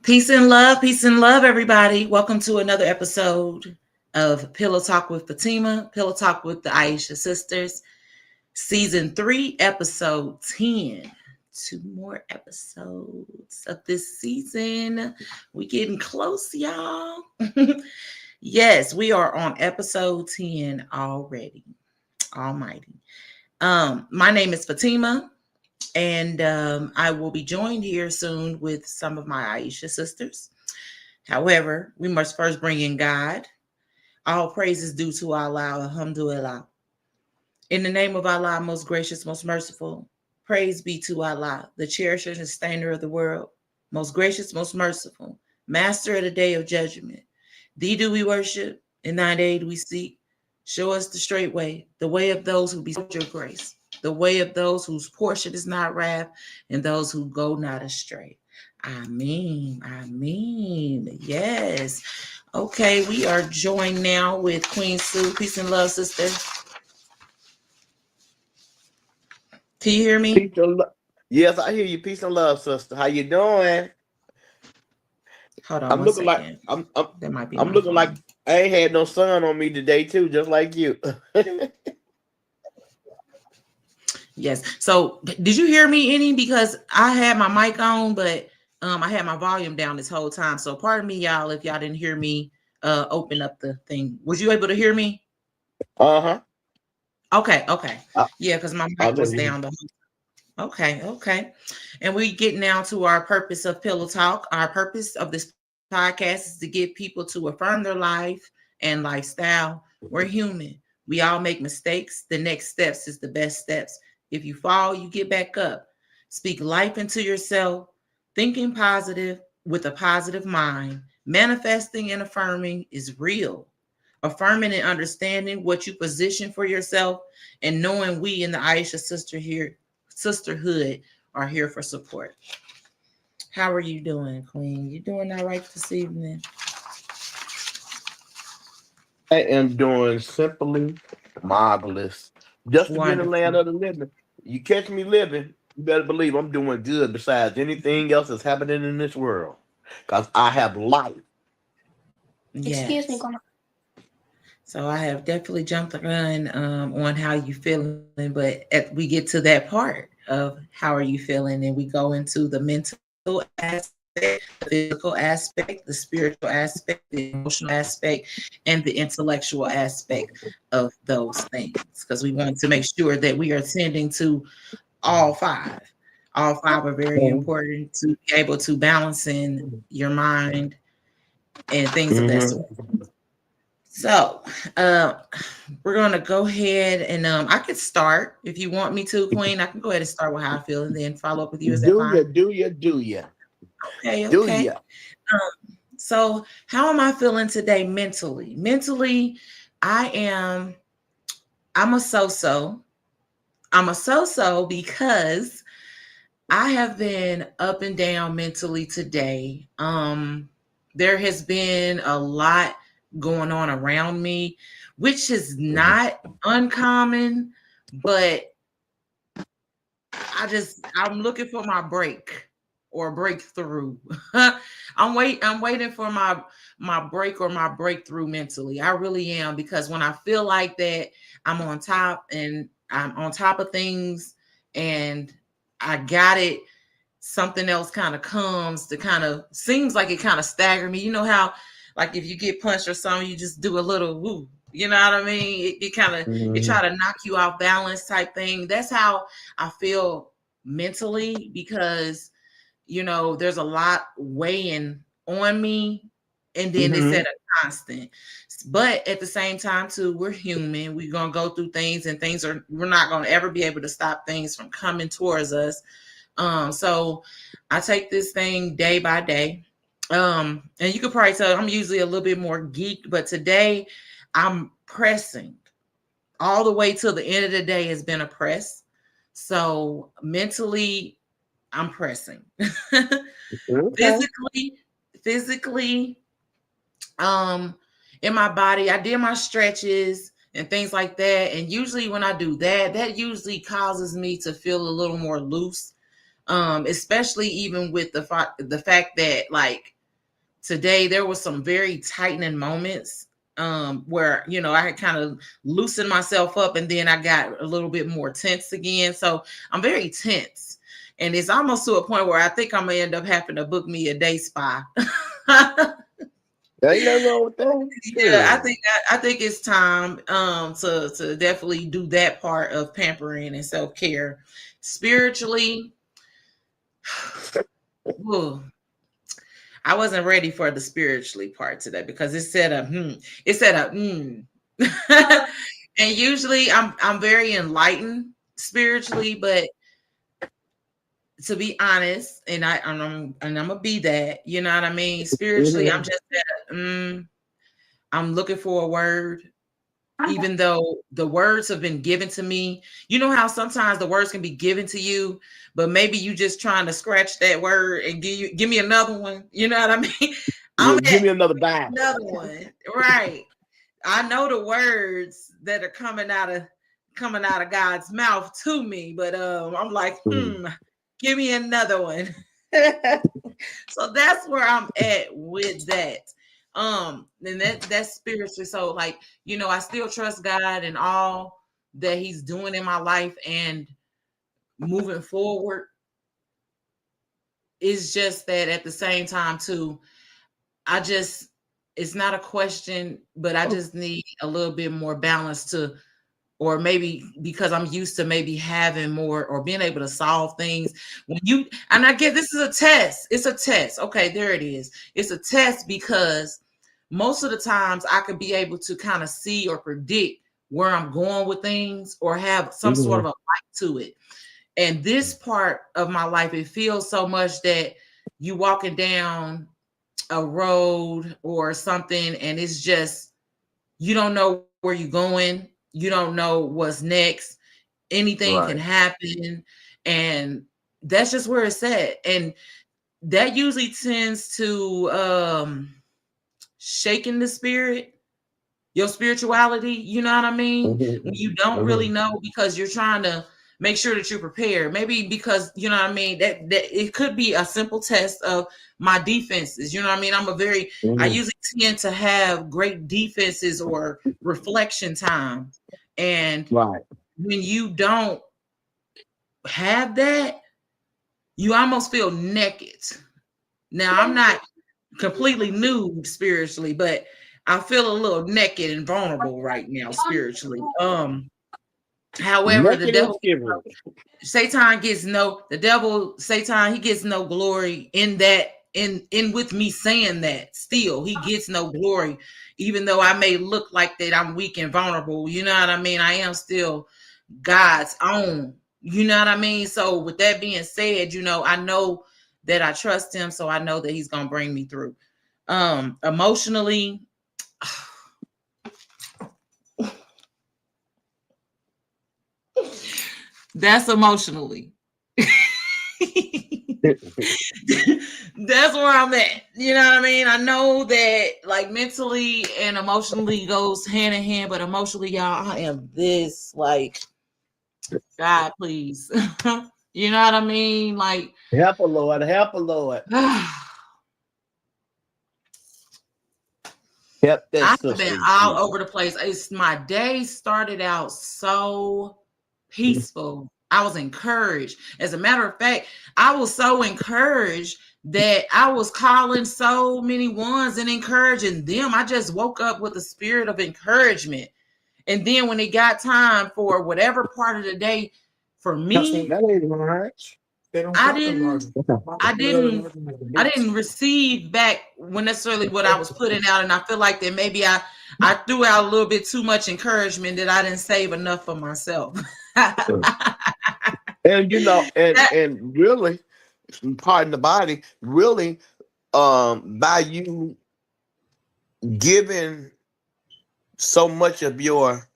Peace and love, everybody. Welcome to another episode of Pillow Talk with Fatima, Pillow Talk with the Aisha Sisters, Season 3, Episode 10. Two more episodes of this season. We getting close, y'all. Yes, we are on episode 10 already. Almighty. My name is Fatima. And I will be joined here soon with some of my Aisha sisters. However, we must first bring in God. All praise is due to Allah, alhamdulillah. In the name of Allah, most gracious, most merciful, praise be to Allah, the cherisher and sustainer of the world, most gracious, most merciful, master of the day of judgment. Thee do we worship, and thine aid we seek. Show us the straight way, the way of those who beseech your grace, the way of those whose portion is not wrath, and those who go not astray. Amen. Amen. Yes. Okay, we are joined now with Queen Sue. Peace and love, sister. Can you hear me? Peace and love. Yes, I hear you. Peace and love, sister. How you doing? Hold on I'm one looking like second. I'm I'm That might be I'm my looking like phone. I ain't had no sun on me today too, just like you. Yes. So did you hear me any? Because I had my mic on, but I had my volume down this whole time. So pardon me, y'all, if y'all didn't hear me open up the thing. Was you able to hear me? Uh-huh. Okay, okay. I, Yeah, because my I mic know was you. down the Okay, okay. And we get now to our purpose of Pillow Talk. Our purpose of this podcast is to get people to affirm their life and lifestyle. We're human. We all make mistakes. The next steps is the best steps. If you fall, you get back up. Speak life into yourself, thinking positive with a positive mind. Manifesting and affirming is real. Affirming and understanding what you position for yourself and knowing we in the Aisha sisterhood are here for support. How are you doing, Queen? You doing all right this evening? I am doing simply marvelous. Just to be in the land Wonderful. of the living. You catch me living, you better believe I'm doing good besides anything else that's happening in this world. Because I have life. Excuse me, Grandma. So I have definitely jumped the gun on how you feeling, but we get to that part of how are you feeling, and we go into the mental aspect, the physical aspect, the spiritual aspect, the emotional aspect, and the intellectual aspect of those things, because we want to make sure that we are tending to all five. All five are very important to be able to balance in your mind and things of that sort. Mm-hmm. So, uh, we're gonna go ahead and I could start if you want me to, Queen. I can go ahead and start with how I feel and then follow up with you. Is that Do ya, fine? do ya, do ya, Okay, do okay. ya. So how am I feeling today mentally? Mentally, I am I'm a so-so. I'm a so-so because I have been up and down mentally today. There has been a lot going on around me, which is not uncommon, but I'm looking for my break or breakthrough. I'm waiting for my break or my breakthrough mentally. I really am, because when I feel like that I'm on top and I'm on top of things and I got it, something else kind of comes to kind of seems like it kind of stagger me. You know how like if you get punched or something, you just do a little woo. You know what I mean? It kind of it Mm-hmm. try to knock you off balance type thing. That's how I feel mentally, because there's a lot weighing on me, and then it's Mm-hmm. at a constant. But at the same time, too, we're human. We're gonna go through things, and we're not gonna ever be able to stop things from coming towards us. So I take this thing day by day. And you could probably tell I'm usually a little bit more geek, but today I'm pressing all the way till the end of the day has been a press. So mentally, I'm pressing. Okay. physically, physically, um, in my body, I did my stretches and things like that. And usually when I do that, that usually causes me to feel a little more loose. Especially even with the fact that like today there was some very tightening moments where I had kind of loosened myself up and then I got a little bit more tense again. So I'm very tense. And it's almost to a point where I think I'm gonna end up having to book me a day spa. There ain't nothing wrong with that. Yeah, Sure. I think it's time to definitely do that part of pampering and self-care. Spiritually, whew, I wasn't ready for the spiritually part today because it said it said and usually I'm very enlightened spiritually, but to be honest, and I'm gonna be that, you know what I mean? Spiritually, I'm just at I'm looking for a word, even though the words have been given to me. You know how sometimes the words can be given to you, but maybe you just trying to scratch that word and give me another one. You know what I mean? I'm Yeah, at give me another dime. another one. Right. I know the words that are coming out of God's mouth to me, but I'm like, give me another one. So that's where I'm at with that. And that's spiritually. So like, I still trust God and all that He's doing in my life and moving forward. It's just that at the same time too, I just it's not a question, but I just need a little bit more balance to, or maybe because I'm used to maybe having more or being able to solve things and I get this is a test. It's a test. Okay, there it is. It's a test because most of the times I could be able to kind of see or predict where I'm going with things or have some sort of a light to it. And this part of my life, it feels so much that you walking down a road or something and it's just you don't know where you're going, you don't know what's next, anything can Right. happen, and that's just where it's at. And that usually tends to shaking the spirit, your spirituality, you know what I mean? When you don't really know because you're trying to make sure that you're prepared. Maybe because, you know what I mean, that it could be a simple test of my defenses. You know what I mean? I usually tend to have great defenses or reflection time. And Right. when you don't have that, you almost feel naked. Now, I'm not completely nude spiritually, but I feel a little naked and vulnerable right now spiritually. However, the Naked and devil, shivering. Satan, he gets no glory in that, in with me saying that. Still, he gets no glory, even though I may look like that I'm weak and vulnerable. You know what I mean? I am still God's own. You know what I mean? So with that being said, I know that I trust him, so I know that he's gonna bring me through. Emotionally, that's emotionally. That's where I'm at. You know what I mean? I know that like mentally and emotionally goes hand in hand, but emotionally, y'all, I am this like God, please. You know what I mean? Like Help a Lord. Help a Lord. Help that I've been sister. all over the place. My day started out so peaceful. I was encouraged. As a matter of fact, I was so encouraged that I was calling so many ones and encouraging them. I just woke up with a spirit of encouragement. And then when it got time for whatever part of the day for me, That ain't right. They don't I got the didn't margin. I didn't I didn't receive back when necessarily what I was putting out, and I feel like that maybe I threw out a little bit too much encouragement that I didn't save enough for myself. And and That- and really, pardon the body, really, by you giving so much of your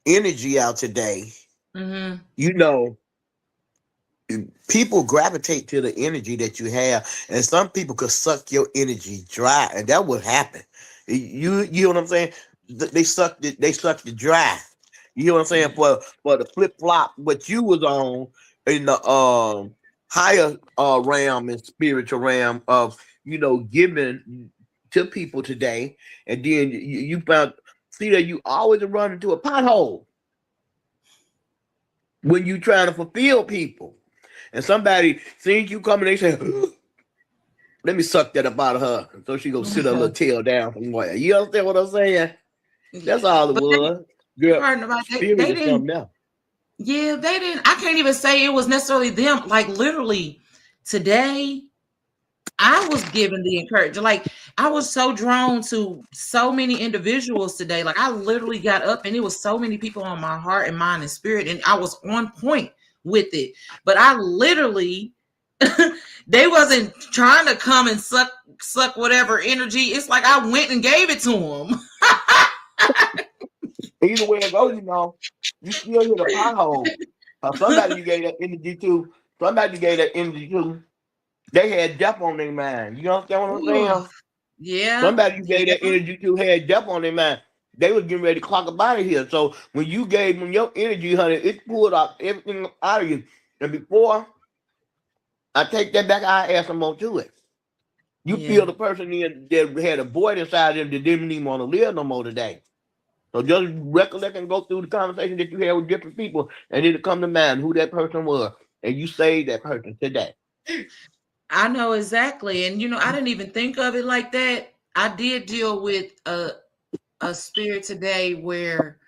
energy out today, mhm. you know, people gravitate to the energy that you have, and some people could suck your energy dry, and that would happen. You know what I'm saying? They sucked it dry. You know what I'm saying? For the flip flop, what you was on in the higher realm and spiritual realm of giving to people today, and then you found see that you always run into a pothole when you trying to fulfill people, and somebody sees you coming, they say, "Let me suck that up out of her," so she go sit her little tail down somewhere. You understand what I'm saying? That's Yeah, all it but was. Girl, part about spirit they is didn't. something else. Yeah, they didn't. I can't even say it was necessarily them. Like literally today, I was given the encouragement. Like I was so drawn to so many individuals today. Like I literally got up and it was so many people on my heart and mind and spirit, and I was on point with it. But I literally, they wasn't trying to come and suck whatever energy. It's like I went and gave it to them. Either way it goes, you still hit a pothole. Somebody you gave that energy to, somebody you gave that energy to, they had death on their mind. You understand what I'm Ooh, saying? yeah, Somebody you gave yeah, that energy to had death on their mind. They was getting ready to clock up out of here. So when you gave them your energy, honey, it pulled out everything out of you. And before I take that back, I add some more to it. You yeah. feel the person that had a void inside them that didn't even want to live no more today. So just recollect and go through the conversation that you had with different people, and it'll come to mind who that person was, and you save that person today. I know exactly. And I didn't even think of it like that. I did deal with a spirit today where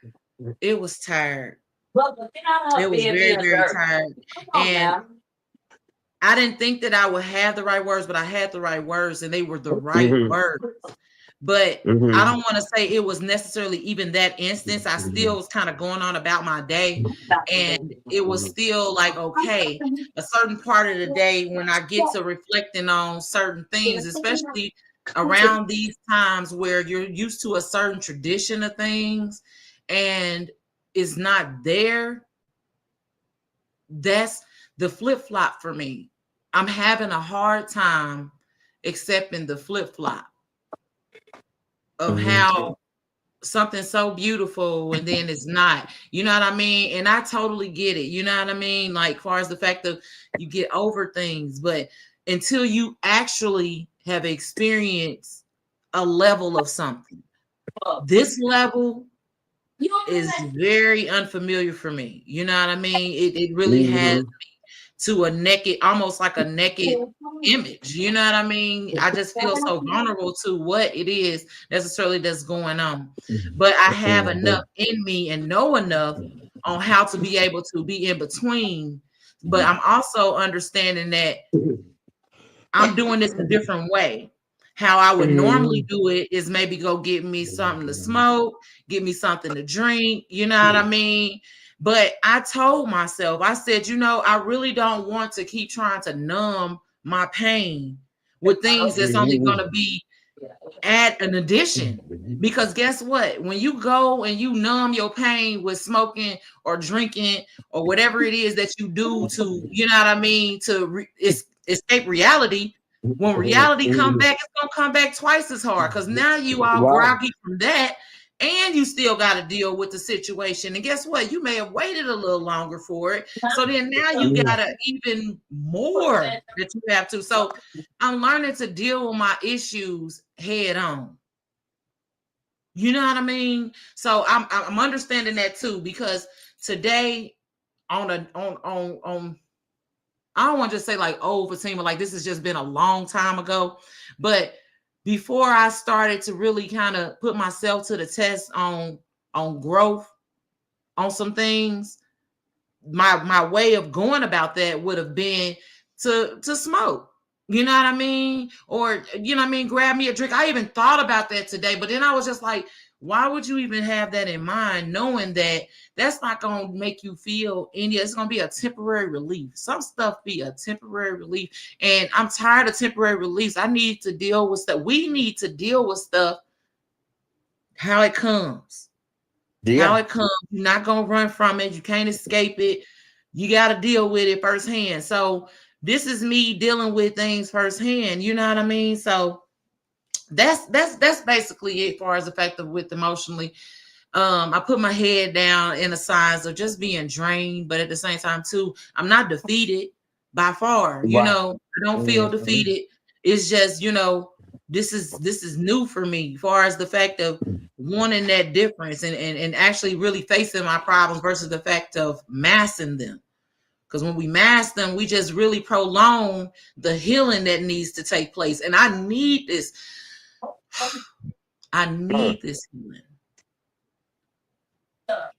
it was tired. Well, but get out It her was bed very, being very dirty. tired. Come on And now. I didn't think that I would have the right words, but I had the right words and they were the right Mm-hmm. words. But I Mm-hmm. don't want to say it was necessarily even that instance. I still was kind of going on about my day. And it was still like, okay, a certain part of the day when I get to reflecting on certain things, especially around these times where you're used to a certain tradition of things and it's not there, that's the flip flop for me. I'm having a hard time accepting the flip flop of how something so beautiful and then it's not. You know what I mean? And I totally get it. You know what I mean? Like far as the fact of you get over things, but until you actually have experienced a level of something, this level You don't do is that. very unfamiliar for me. You know what I mean? It really has Mm-hmm. to a naked, almost like a naked image. You know what I mean? I just feel so vulnerable to what it is necessarily that's going on. But I have enough in me and know enough on how to be able to be in between. But I'm also understanding that I'm doing this a different way. How I would normally do it is maybe go get me something to smoke, get me something to drink, you know what I mean? But I told myself, I said, I really don't want to keep trying to numb my pain with things that's only going to be add an addition. Because guess what? When you go and you numb your pain with smoking or drinking or whatever it is that you do to, you know what I mean, to escape reality, when reality come back, it's gonna come back twice as hard because now you all Right. groggy from that, and you still got to deal with the situation. And guess what? You may have waited a little longer for it, so then now you got to even more that you have to. So I'm learning to deal with my issues head on. You know what I mean? So I'm understanding that too because today on I don't want to just say like old Fatima, like this has just been a long time ago, but before I started to really kind of put myself to the test on growth on some things, my way of going about that would have been to smoke. You know what I mean? Or you know what I mean, grab me a drink. I even thought about that today, but then I was just like, why would you even have that in mind, knowing that that's not going to make you feel any, it's going to be a temporary relief. Some stuff be a temporary relief. And I'm tired of temporary reliefs. I need to deal with stuff. We need to deal with stuff how it comes. How Yeah. it comes. You're not gonna run from it. You can't escape it. You got to deal with it firsthand. So this is me dealing with things firsthand. You know what I mean? So that's basically it, far as effective with emotionally. I put my head down in the signs of just being drained, but at the same time too, I'm not defeated by far. Wow. I don't feel defeated. It's just, this is new for me, as far as the fact of wanting that difference and actually really facing my problems versus the fact of massing them. Because when we mask them, we just really prolong the healing that needs to take place. And I need this. I need this healing.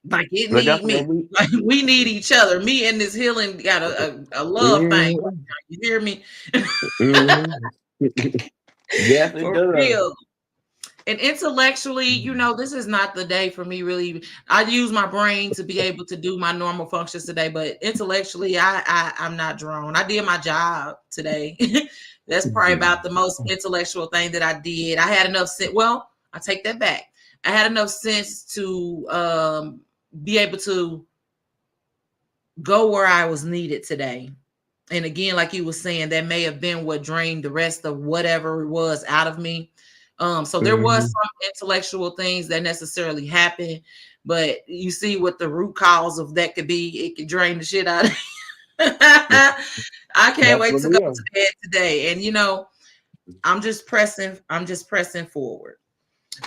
Like it But that's need what me. we. Like we need each other. Me and this healing got a love thing. Mhm, You hear me? mhm. Yes, it For does. real. And intellectually, this is not the day for me really. I use my brain to be able to do my normal functions today, but intellectually, I'm not drawn. I did my job today. That's probably about the most intellectual thing that I did. I had enough sense. Well, I take that back. I had enough sense to be able to go where I was needed today. And again, like you were saying, that may have been what drained the rest of whatever it was out of me. So there was Mhm. some intellectual things that necessarily happened, but you see what the root cause of that could be. It could drain the shit out of you. I can't That's wait for to go real. to bed today. And I'm just pressing forward.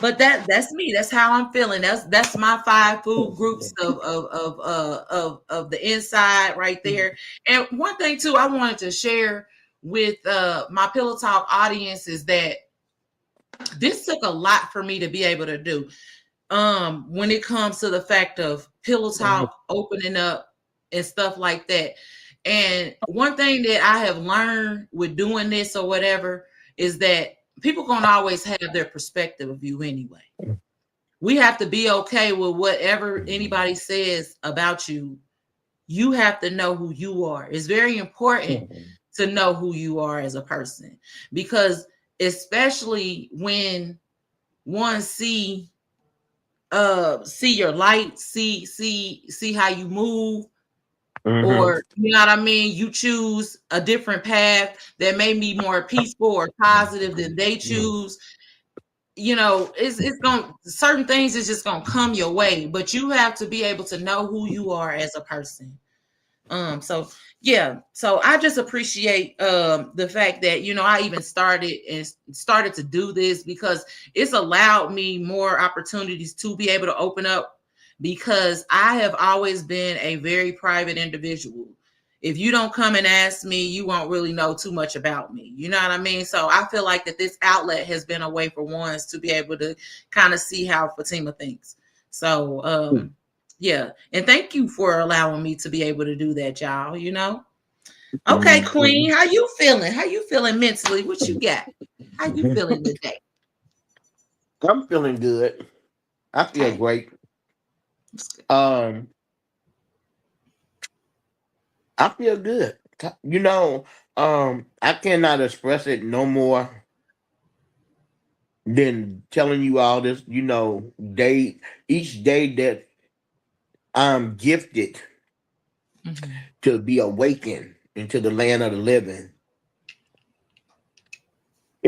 But that's me. That's how I'm feeling. That's my 5 food groups of the inside right there. And one thing too, I wanted to share with my Pillow Talk audience is that this took a lot for me to be able to do. When it comes to the fact of Pillow Talk opening up and stuff like that. And one thing that I have learned with doing this or whatever is that people gonna always have their perspective of you anyway. We have to be okay with whatever anybody says about you. You have to know who you are. It's very important to know who you are as a person, because especially when one see your light, see how you move, Mhm. or you know what I mean, you choose a different path that may be more peaceful or positive than they choose. It's going certain things is just gonna come your way, but you have to be able to know who you are as a person. So yeah, so I just appreciate the fact that I even started to do this, because it's allowed me more opportunities to be able to open up, because I have always been a very private individual. If you don't come and ask me, you won't really know too much about me. You know what I mean? So I feel like that this outlet has been a way for ones to be able to kind of see how Fatima thinks. So yeah, and thank you for allowing me to be able to do that, y'all. Okay, Mhm. Queen, how you feeling? How you feeling mentally? What you got? How you feeling today? I'm feeling good. I feel Okay. great. That's good. Um, I feel good. I cannot express it no more than telling you all this. Each day that I'm gifted Mhm. to be awakened into the land of the living,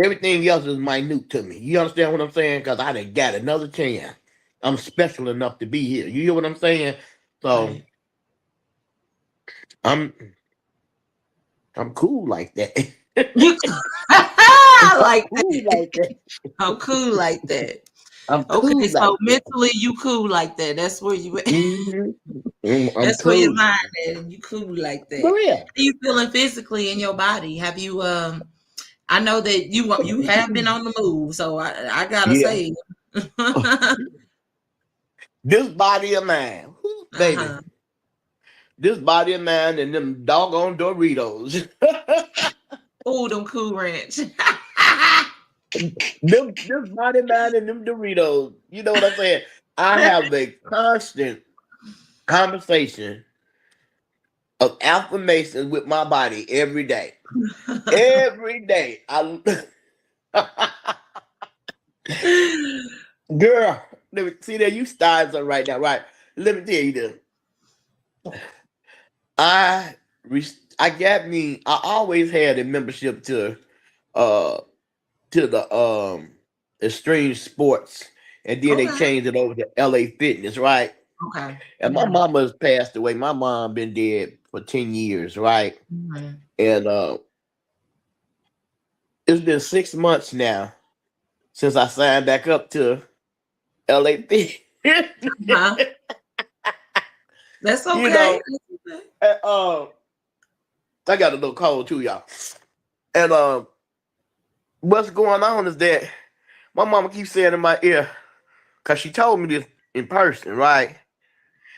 everything else is minute to me. You understand what I'm saying? Because I done got another chance. I'm special enough to be here. You hear what I'm saying? So Right. I'm I'm cool like that. You I'm I like cool that. like that. I'm cool like that. I'm Okay, cool so like that. mentally you cool like that. That's where you Hmm. I'm that's where your cool. mind at, and you cool like that. For real. How you feeling physically in your body? Have you I know that you have been on the move, so I gotta Yeah. say, uh-huh. This body of mine. Whew, baby. This body of mine and them doggone Doritos. Oh, them Cool Ranch. This body of mine and them Doritos. You know what I'm saying? I have a constant conversation of affirmations with my body every day. Every day. Girl, let me see that you starting something right now, right? Let me tell you this. I always had a membership uh to the extreme sports, and then they Okay. changed it over to LA Fitness, right? Okay. And my Mhm. mama has passed away. My mom been dead for 10 years, right? Mhm. And it's been 6 months now since I signed back up to LAP. Huh? That's You okay. know, That's okay. and, I got a little cold too, y'all. And what's going on is that my mama keeps saying in my ear, because she told me this in person, right?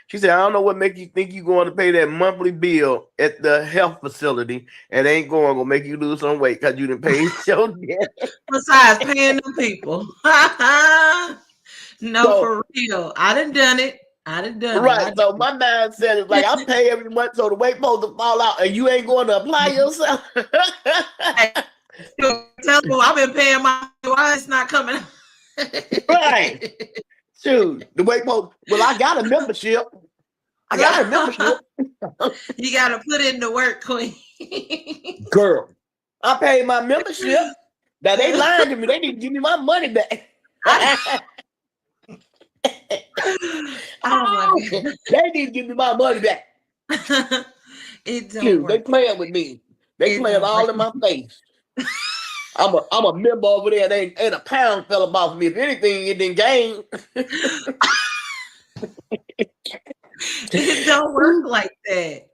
She said, I don't know what make you think you're going to pay that monthly bill at the health facility and ain't going to make you lose some weight because you didn't pay your debt. Besides paying them people. No, So, for real. I done it. I done it. right. So my mindset is like, I pay every month so the weight supposed to fall out and you ain't going to apply yourself. Hey, tell them I've been paying my why it's not coming out. Right. Shoot. The weight supposed, well, I got a membership. I got a membership. You gotta put in the work, Queen. Girl, I paid my membership. Now they lying to me. They need to give me my money back. Oh my God. They need to give me my money back. It don't Shoot, they work. playing with me. They It playing don't all work. in my face. I'm a member over there. And ain't a pound fell off me. If anything, it didn't gain. It don't work like that.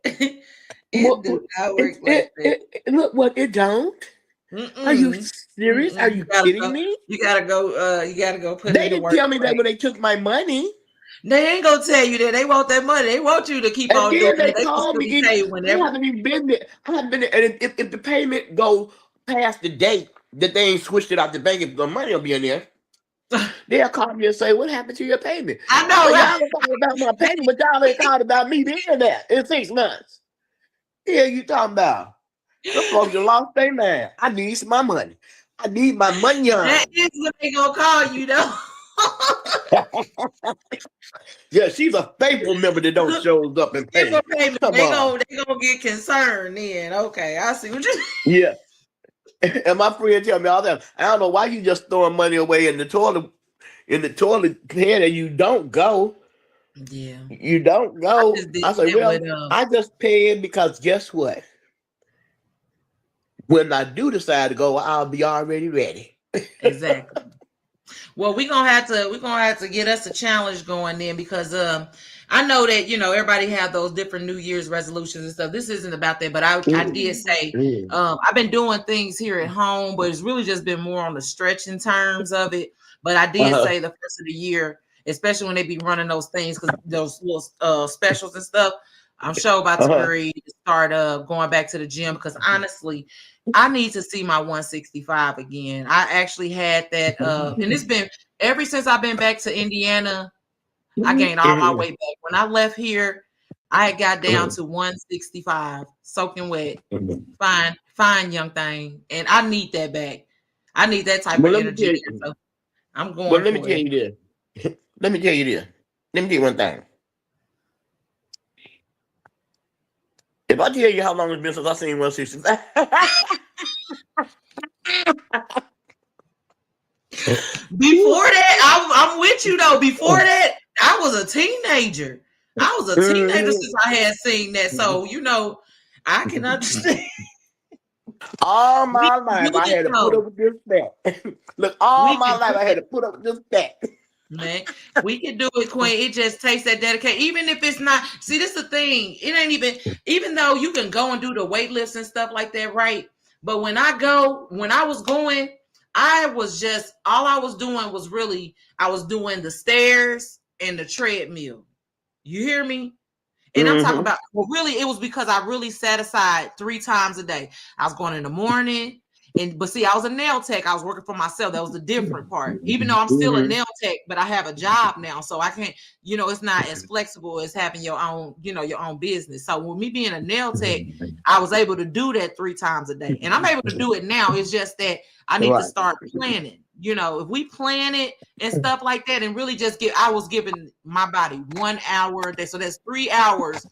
It do not work like that. Look what it don't. Are you Mm-mm. serious? Are Mm-mm. you kidding me? You gotta go. You gotta go put They in the didn't work. tell me that when they took my money. They ain't gonna tell you that. They want that money. They want you to keep And on doing then they it. They supposed called to me. be paid I whenever. haven't even been there. I haven't been there. And if the payment go past the date that they ain't switched it out the bank, if the money will be in there, they'll call me and say, "What happened to your payment?" I I'm know, like, right? y'all was talking about my payment, but y'all ain't talking about me being there in 6 months. Yeah, you talking about? The folks that lost their man. I need my money. I need my money That on. is what they gonna call you, though. Yeah, she's a faithful member that don't shows up and Give a pay. payment. Come on. They gonna get concerned then. Okay, I see what you. Yeah. And my friend tell me all that. I don't know why you just throwing money away in the toilet pan and you don't go. Yeah, You don't I go. just did I say, that well, with I just pay it because guess what? When I do decide to go, I'll be already ready. exactly. Well, we're gonna have to get us a challenge going then because I know that everybody have those different New Year's resolutions and stuff. This isn't about that, but I did say I've been doing things here at home, but it's really just been more on the stretching terms of it. But I did Uh-huh. say the first of the year, especially when they be running those things because those little specials and stuff. I'm sure about to get Uh-huh. ready to start going back to the gym because honestly, I need to see my 165 again. I actually had that, and it's been ever since I've been back to Indiana. I gained all my weight back. When I left here, I had got down to 165, soaking wet. Fine, fine, young thing, and I need that back. I need that type Well, of let me energy tell there, you. so I'm Well, going let me for tell it. you this. Let me tell you this. Let me tell you one thing. If I tell you how long it's been since I seen 165, Before that, I'm with you though. Before that, I was a teenager. I was a teenager since I had seen that, so I can understand. all We my can life do I it had to put though. up with this fact. Look, all We my can life do I had it. to put up with this fact. Man, we can do it, Queen. It just takes that dedication. Even if it's not, see, this is the thing. It ain't even though you can go and do the weight lifts and stuff like that, right? But when I was going, I was just all I was doing was really I was doing the stairs and the treadmill. You hear me? And I'm talking Mm-hmm. about, well, really, it was because I really set aside 3 times a day. I was going in the morning, but see, I was a nail tech. I was working for myself. That was the different part. Even though I'm still a Mm-hmm. nail tech, but I have a job now, so I can't. It's not as flexible as having your own business. So with me being a nail tech, I was able to do that 3 times a day, and I'm able to do it now. It's just that I need to Right. start planning. If we plan it and stuff like that, and really just I was giving my body 1 hour a day, so that's 3 hours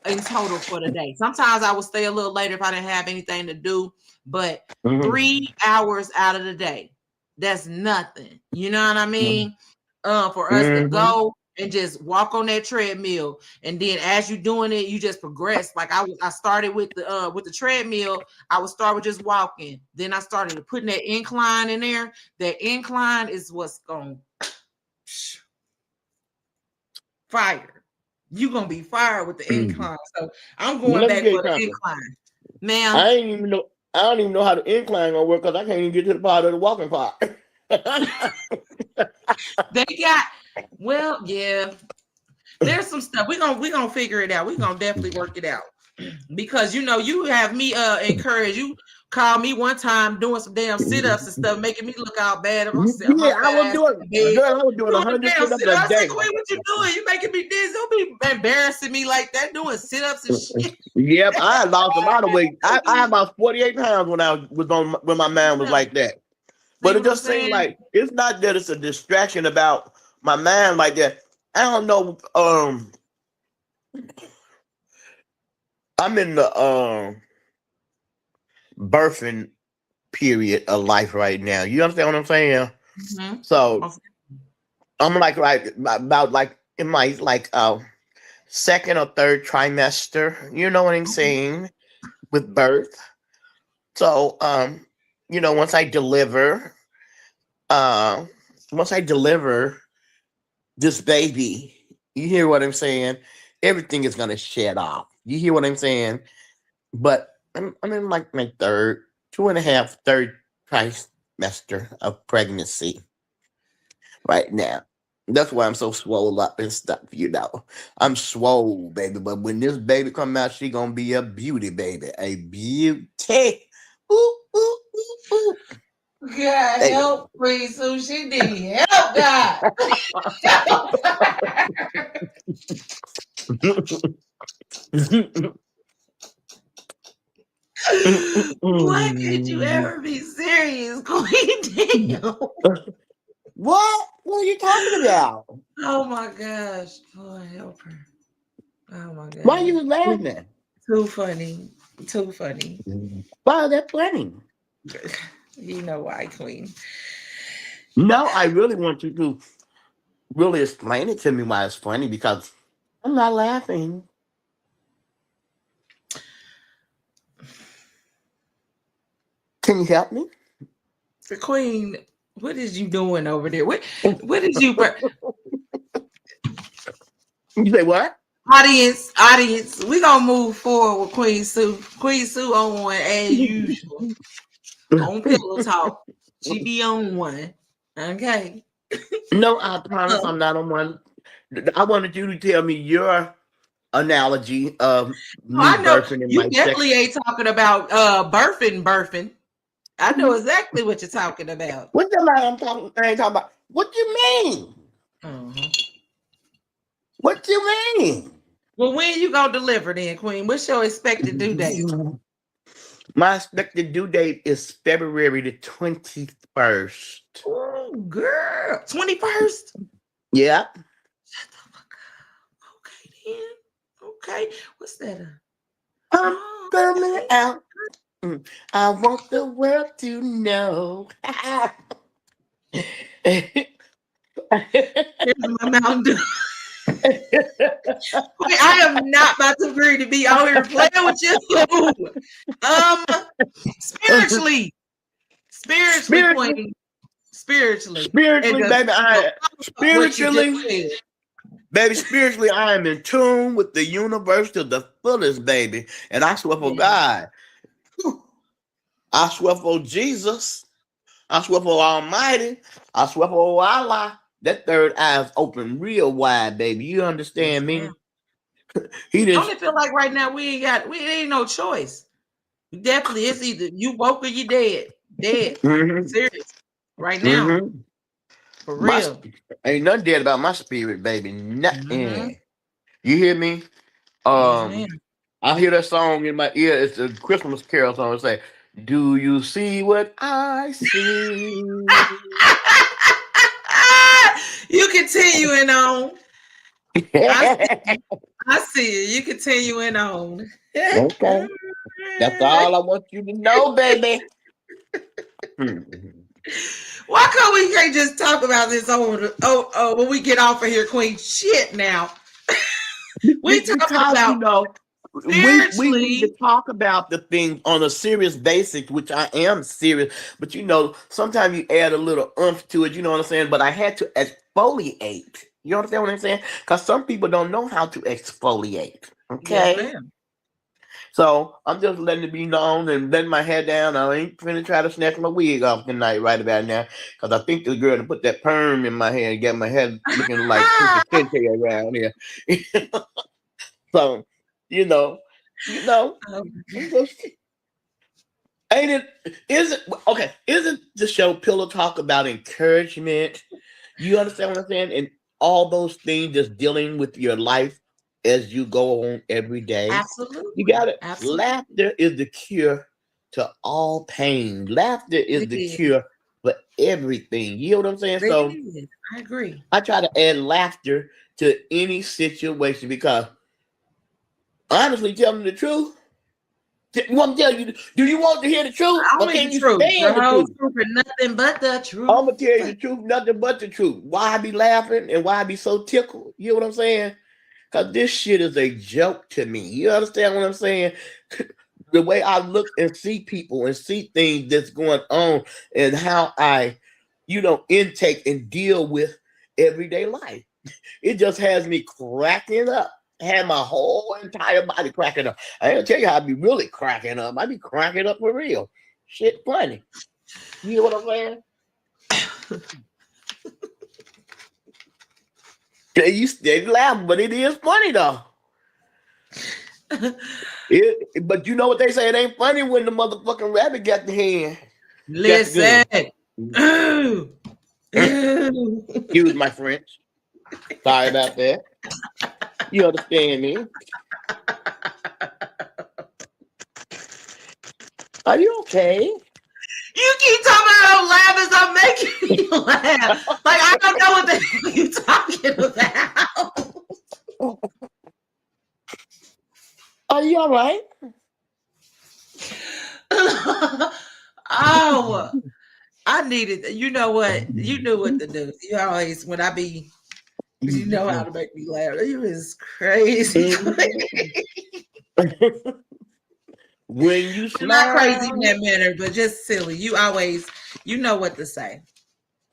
in total for the day. Sometimes I would stay a little later if I didn't have anything to do, but Mm-hmm. 3 hours out of the day, that's nothing. You know what I mean? For us to Mm-hmm. go and just walk on that treadmill. And then as you're doing it, you just progress. Like I started with the treadmill. I would start with just walking. Then I started putting that incline in there. That incline is what's going fire. You're gonna be fired with the incline. So I'm going Let me back tell you for the something. incline. Ma'am. I ain't even know. I don't even know how the incline gonna work because I can't even get to the part of the walking part. They got yeah. There's some stuff we gonna figure it out. We're gonna definitely work it out. Because you have me encourage you. Call me one time doing some damn sit-ups and stuff, making me look all bad of myself. Yeah, My I was ass doing. in the bed. Girl, I was doing Doing the 100 damn sit-ups a sit-ups. I said, day. Queen, what you doing? You making me dizzy. Don't be embarrassing me like that, doing sit-ups and shit. Yep, I had lost a lot of weight. I had about 48 pounds when I was on when my mind was like that. But See it what I'm just seemed saying? like it's not that it's a distraction about my mind like that. I don't know. I'm in the birthing period of life right now. You understand what I'm saying? Mhm. So I'm like about like in my like second or third trimester. You know what I'm saying with birth. So once I deliver, uh, once I deliver this baby, you hear what I'm saying? Everything is gonna shed off. You hear what I'm saying? But I'm in like my third, 2.5, third trimester of pregnancy right now. That's why I'm so swole up and stuff, I'm swole, baby. But when this baby come out, she gonna be a beauty, baby. A beauty. Ooh, ooh, ooh, ooh. God Hey. help, please. So she need help, God. Why can't you ever be serious, Queen Daniel? What? What are you talking about? Oh my gosh. Boy, help her. Oh my Why are God. you laughing? Too funny. Too funny. Why is that funny? You know why, Queen. No, I really want you to really explain it to me why it's funny because I'm not laughing. Can you help me? The Queen, what is you doing over there? What is you You say what? audience, we gonna move forward with Queen Sue. Queen Sue on one as usual. On Pillow Talk. She be on one. Okay. No, I promise Oh, I'm not on one. I wanted you to tell me your analogy of me I know birthing in you my sex. definitely ain't talking about birthing. I know exactly what you're talking about. What the hell I ain't talking about? What you mean? Uh-huh. What you mean? Well, when you gonna deliver then, Queen? What's your expected due date? My expected due date is February the 21st. Oh, girl. 21st? Yeah. Shut the fuck up. Okay, then. Okay. What's that? I'm Oh, coming okay. out. I want the world to know. Here's my Mountain Dew. Wait, I am not about to agree to be out here playing with you. Um, spiritually, Spiritually, Queen, spiritually, and spiritually, just baby, what you just spiritually, said. baby, spiritually, I am in tune with the universe to the fullest, baby. And I swear for Yeah. God, I swear for Jesus, I swear for Almighty, I swear for Allah. That third eye is open real wide, baby. You Yes, understand ma'am. me? He Don't just it feel like right now we ain't no choice. Definitely, it's either you woke or you dead. Dead. mm-hmm, Serious. Right now. mm-hmm. For My real. ain't nothing dead about my spirit, baby. Mm-hmm. Nothing. You hear me? Yes, ma'am. I hear that song in my ear. It's a Christmas carol song. It say, "Do you see what I see?" You continuing on. I see you. Okay, I see you. You continuing on. that's all I want you to know, baby. Why can't we can't just talk about this over when we get off of here, Queen? Shit now. We talking Because about we need to spiritually. talk about the things on a serious basis, which I am serious. But sometimes you add a little oomph to it. You know what I'm saying? But I had to exfoliate. You understand what I'm saying? Because some people don't know how to exfoliate. Yes, Okay. ma'am. So I'm just letting it be known and letting my head down. I ain't finna try to snatch my wig off tonight right about now. Because I think the girl to put that perm in my hair and get my head looking like Kunta Kinte around here. So, you know, you know, Um, I'm just, ain't it? Isn't okay? Isn't the show Pillow Talk about encouragement? You understand what I'm saying? And all those things just dealing with your life as you go on every day. You absolutely. got it. Absolutely. Laughter is the cure to all pain. Laughter is It the is. cure for everything. You know what I'm saying? It So is. I agree. I try to add laughter to any situation because honestly, telling the truth. Want to tell you? Do you want to hear the truth, or Only the can you truth. The stand the whole truth? truth and nothing but the I'm truth. gonna tell you the truth, nothing but the truth. Why I be laughing and why I be so tickled? You know what I'm saying? Cause this shit is a joke to me. You understand what I'm saying? The way I look and see people and see things that's going on and how I, intake and deal with everyday life. It just has me cracking up. Had my whole entire body cracking up. I ain't gonna tell you how I be really cracking up. I be cracking up for real. Shit funny. You know what I'm saying? Yeah, you steady laughing, but it is funny though. But you know what they say? It ain't funny when the motherfucking rabbit got the hand. Got the Listen. gun. Ooh. Ooh. Excuse my French. Sorry about that. You understand me? Are you okay? You keep talking about laugh as I'm making you laugh. Like I don't know what the hell you talking Are you all right? about. Oh, I needed. You know what? You knew what to do. You always when I be. You know how to make me laugh. You is crazy. When you Not crazy in smile, that manner, but just silly. You always, you know what to say.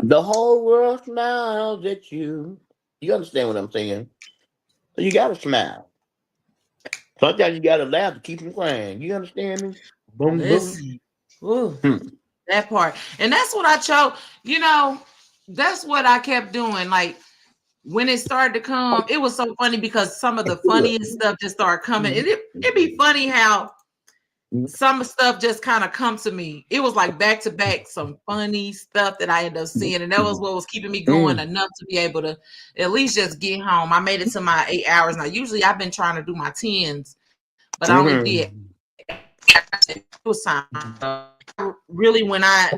the whole world smiles at you. You understand what I'm saying? So you gotta smile. Sometimes you gotta laugh to keep from crying. You understand me? Boom, boom. Listen, ooh, Hmm. that part, and that's what I chose. You know, that's what I kept doing. Like when it started to come, it was so funny because some of the funniest stuff just started coming. And it'd be funny how some stuff just kind of come to me. It was like back to back, some funny stuff that I ended up seeing, and that was what was keeping me going Mm. enough to be able to at least just get home. I made it to my 8 hours now. Usually, I've been trying to do my tens, but I only did Mhm. it was time. Really, when I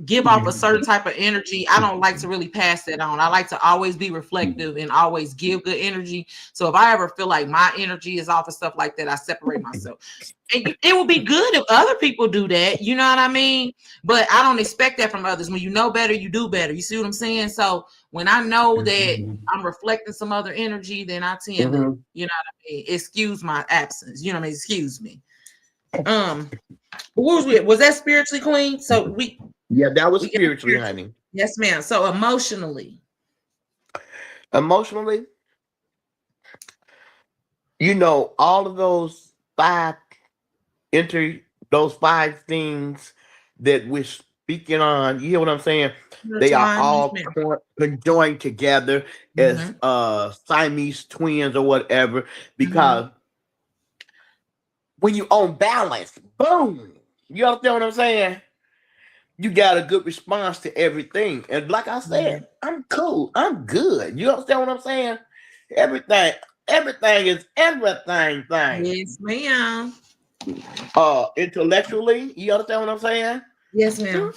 give off a certain type of energy, I don't like to really pass that on. I like to always be reflective and always give good energy. So if I ever feel like my energy is off and stuff like that, I separate myself. And it would be good if other people do that. You know what I mean? But I don't expect that from others. When you know better, you do better. You see what I'm saying? So when I know that I'm reflecting some other energy, then I tend to, Mhm. you know what I mean, excuse my absence. You know what I mean? Excuse me. Um, what was we? Was that spiritually queen? So Yeah, that was we got spiritually, spiritual. honey. Yes, ma'am. So emotionally, Emotionally, all of enter those five things that we're speaking on. You hear what I'm saying? They are intertwined. Yes, all ma'am. conjoined together as Mm-hmm. Siamese twins or whatever. Mm-hmm. Because when you own balance, boom, you understand what I'm saying? You got a good response to everything. And like I Mm-hmm. said, I'm cool. I'm good. You understand what I'm saying? Everything, everything is everything thing. Yes, ma'am. Intellectually, you understand what I'm saying? Yes, Hmm, ma'am.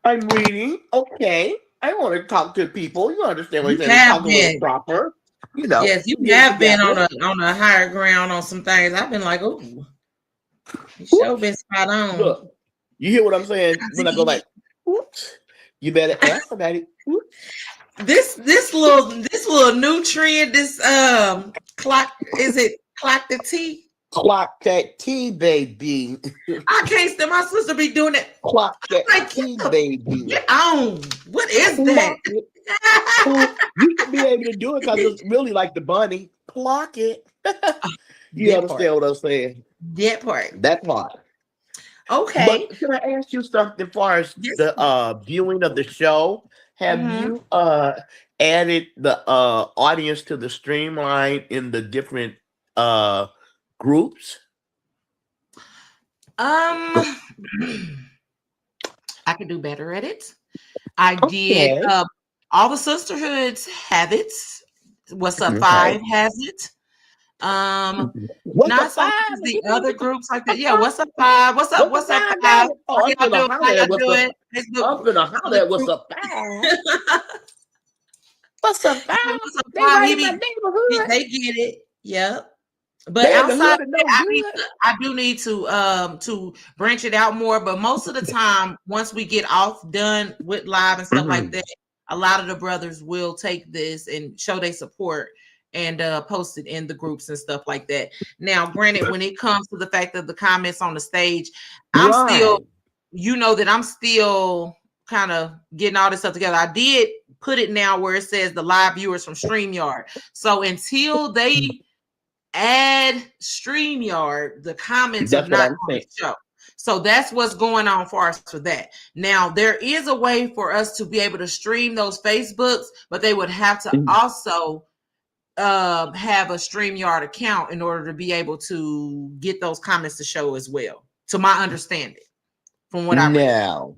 I'm reading. Okay. I want to talk to people. You understand what I'm You saying? have Talk a little been. proper. Yes, you Get it have been together. on a higher ground on some things. I've been like, oh, you sure Whoops. been spot on. Look, you hear what I'm saying? When I go like, whoops. You better ask about it. This little new trend, this clock, is it clock the tea? Clock that tea, baby. I can't stand my sister be doing it. Clock that Like, tea, baby. get on. What is that? Clock it. You should be able to do it because it's really like the bunny. Clock it. You That part. understand what I'm saying? That part. That part. Okay. But can I ask you something as far as Yes. the viewing of the show? Have Mhm. you added the audience to the streamline in the different groups? I could do better at it. I did. Okay. All the sisterhoods have it. What's Up Okay. Five has it. What's Not up, so much five? as the other groups like that. Yeah, What's Up Five? What's up? What's What's up, up five, Five? baby? Oh, How I'm y'all gonna doing? How holler y'all at what's up. doing? I'm gonna holler at what's up, five. What's up, five? What's Up They Five? right in my neighborhood. They get it. Yep. But They in the outside of hood and that, no good. I do need to branch it out more. But most of the time, once we get off done with live and stuff like that, a lot of the brothers will take this and show their support and post it in the groups and stuff like that. Now, granted, when it comes to the fact of the comments on the stage, I'm still, Right. that I'm still kind of getting all this stuff together. I did put it now where it says the live viewers from StreamYard. So until they add StreamYard, the comments are That's what not I'm going saying. to show. So that's what's going on for us for that. Now, there is a way for us to be able to stream those Facebooks, but they would have to also have a StreamYard account in order to be able to get those comments to show as well, to my understanding, from what I read.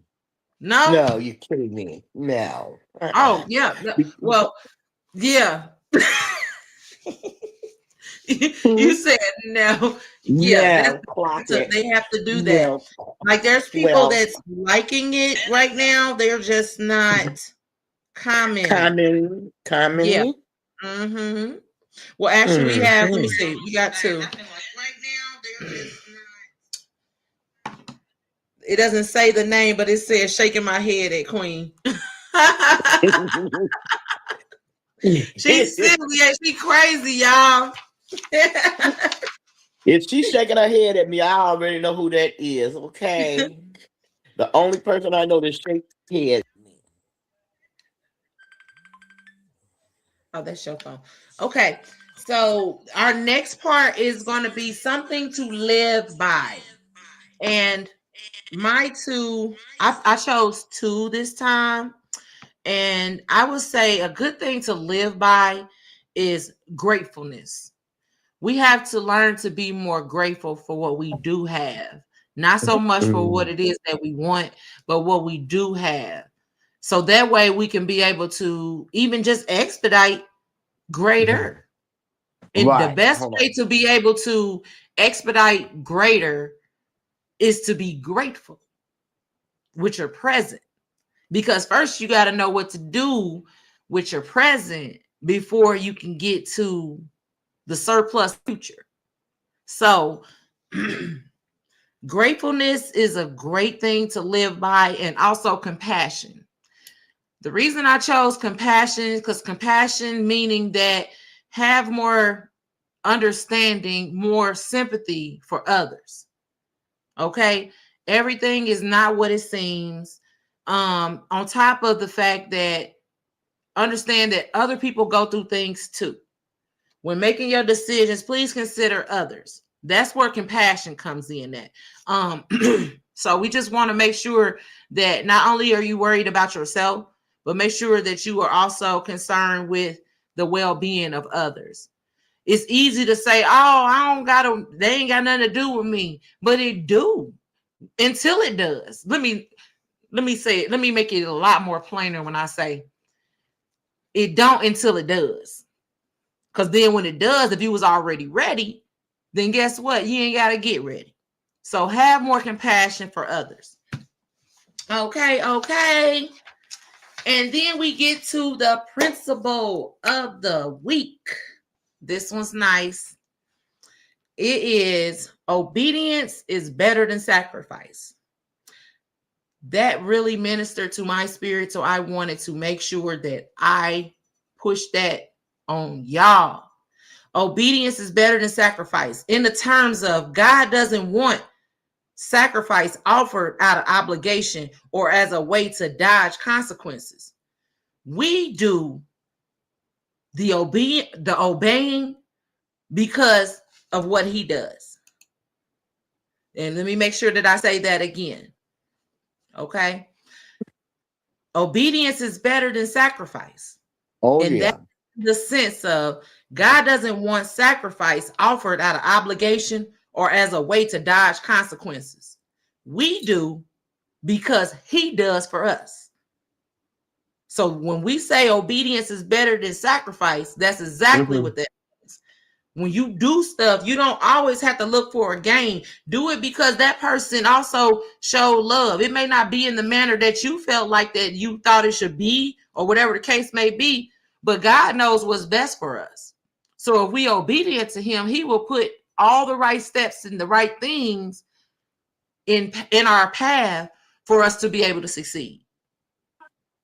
No? You're kidding me. No. Oh, yeah. Well, yeah. You said no. Yeah, Clock it. they have to do that. No. Like, there's people Well, that's liking it right now. They're just not commenting. Yeah. commenting. Mm-hmm. Well, actually, we have. Let me see. We got two. It doesn't say the name, but it says "shaking my head at Queen." She's silly. She crazy, y'all. If she's shaking her head at me, I already know who that is. Okay. The only person I know that shakes her head. Oh, that's your phone. Okay. So our next part is going to be something to live by. And my two, I chose two this time. And I would say a good thing to live by is gratefulness. We have to learn to be more grateful for what we do have, not so much for what it is that we want, but what we do have. So that way we can be able to even just expedite greater. And the Right. best Hold way on. to be able to expedite greater is to be grateful with your present. Because first you got to know what to do with your present before you can get to the surplus future. So gratefulness is a great thing to live by, and also compassion. The reason I chose compassion is because compassion meaning that have more understanding, more sympathy for others. Okay? Everything is not what it seems. On top of the fact that understand that other people go through things too. When making your decisions, please consider others. That's where compassion comes in at. So we just want to make sure that not only are you worried about yourself, but make sure that you are also concerned with the well-being of others. It's easy to say, oh, they ain't got nothing to do with me, but it do until it does. Let me say it. Let me make it a lot more plainer when I say it don't until it does. Because then when it does, if you was already ready, then guess what? You ain't got to get ready. So have more compassion for others. Okay. And then we get to the principle of the week. This one's nice. It is obedience is better than sacrifice. that really ministered to my spirit. So I wanted to make sure that I push that on y'all. Obedience is better than sacrifice in the terms of God doesn't want sacrifice offered out of obligation or as a way to dodge consequences. We do the obeying because of what he does. And let me make sure that I say that again. Okay. Obedience is better than sacrifice. Oh And that's yeah. the sense of God doesn't want sacrifice offered out of obligation or as a way to dodge consequences. We do because he does for us. So when we say obedience is better than sacrifice, that's exactly Mm-hmm. what that means. When you do stuff, you don't always have to look for a gain. Do it because that person also showed love. It may not be in the manner that you felt like that you thought it should be, or whatever the case may be, but God knows what's best for us. So if we obedient to him, he will put all the right steps and the right things in our path for us to be able to succeed.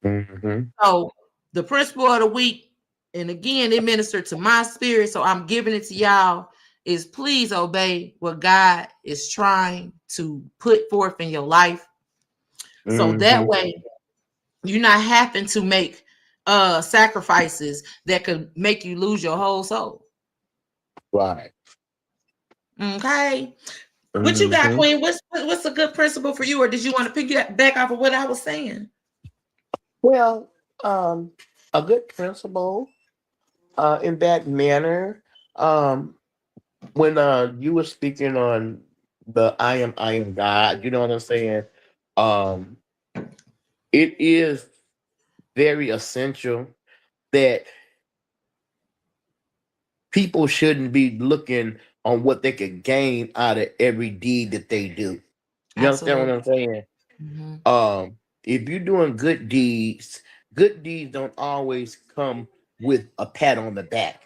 Mm-hmm. So the principle of the week, and again, it ministered to my spirit, so I'm giving it to y'all, is please obey what God is trying to put forth in your life. So that Mm-hmm. way you're not having to make sacrifices that could make you lose your whole soul. Right. Okay. What you got, Mm-hmm. Queen? What's a good principle for you, or did you want to pick it back off of what I was saying? Well, um, a good principle in that manner. Um, when you were speaking on the I am God, you know what I'm saying? Um, it is very essential that people shouldn't be looking on what they can gain out of every deed that they do. You understand what Absolutely. I'm saying? Mm-hmm. If you're doing good deeds don't always come with a pat on the back.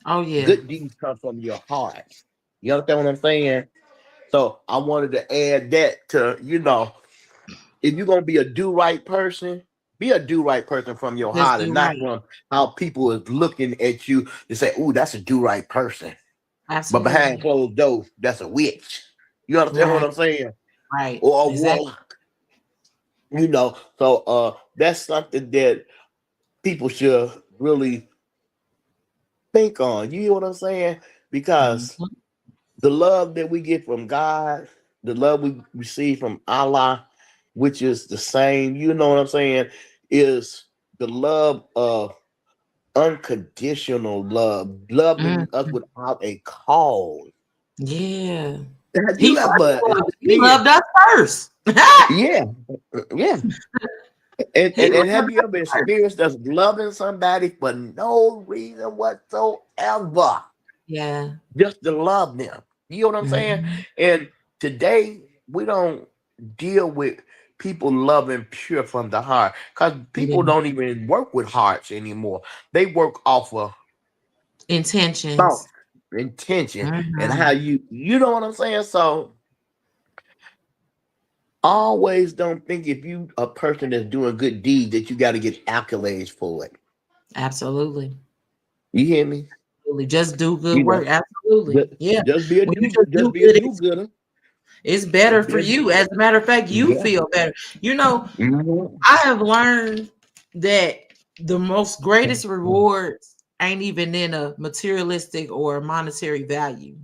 Oh yeah. Good deeds come from your heart. You understand what I'm saying? So I wanted to add that to, if you're gonna be a do right person from your Let's heart and do not right. from how people is looking at you to say, "Ooh, that's a do right person." But behind Absolutely. closed doors, that's a witch. You understand what Right. I'm saying? Right. Or a Exactly. warlock. So that's something that people should really think on. You know what I'm saying? Because Mhm. the love that we get from God, the love we receive from Allah, which is the same, you know what I'm saying, is the love of unconditional love, loving us Mhm. without a cause. Yeah. Have He you first ever loved, he loved experienced? us first. Yeah, yeah. And, He and, loved and have you us ever first. experienced us loving somebody for no reason whatsoever? Yeah. Just to love them. You know what I'm saying? Mhm. And today we don't deal with people loving pure from the heart because people Yeah. don't even work with hearts anymore. They work off of thought, Intentions. intention, and how Mhm. you know what I'm saying? So always don't think if you a person that's doing good deeds that you got to get accolades for it. Absolutely. You hear me? Absolutely. Just do good You work. know, Absolutely. just, Yeah. just be a When you do, just just do be a good, do gooder. it's better Just for be a you. As a matter of fact, you yeah. feel better. You know, Mhm. I have learned that the most greatest rewards ain't even in a materialistic or monetary value.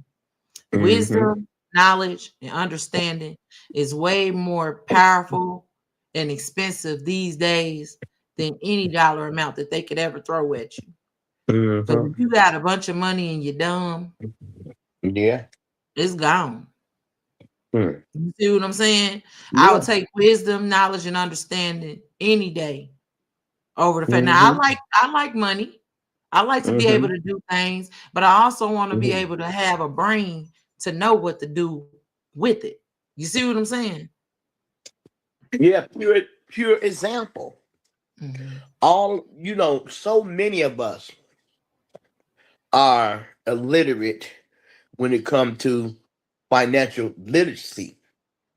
Mhm. Wisdom, knowledge, and understanding is way more powerful and expensive these days than any dollar amount that they could ever throw at you. Because Mhm. if you got a bunch of money and you're dumb, Yeah. it's gone. Hmm. You see what I'm saying? I would Yeah. take wisdom, knowledge, and understanding any day over the fact. Now Mhm. I like money. I like to be able Mhm. to do things, but I also want to be Mhm. able to have a brain to know what to do with it. You see what I'm saying? Yeah. Pure example. Mhm. So many of us are illiterate when it comes to financial literacy.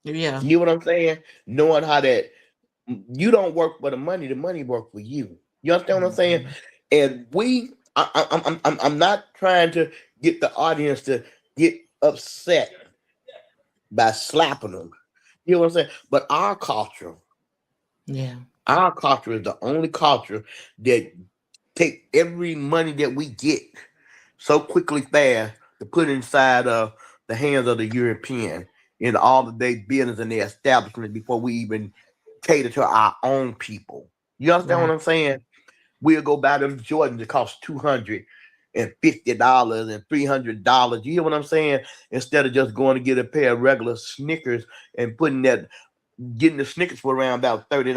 Yeah. You know what I'm saying? Knowing how that you don't work for the money work for you. You understand what I'm saying? Mhm. And I'm not trying to get the audience to get upset by slapping them. You know what I'm saying? But Yeah. our culture is the only culture that take every money that we get so quickly fast to put inside of the hands of the European in all of their business and their establishment before we even cater to our own people. You understand what Right. I'm saying? We'll go buy them Jordans that cost $250 and $300. You hear what I'm saying? Instead of just going to get a pair of regular Snickers and putting that, getting the Snickers for around about $30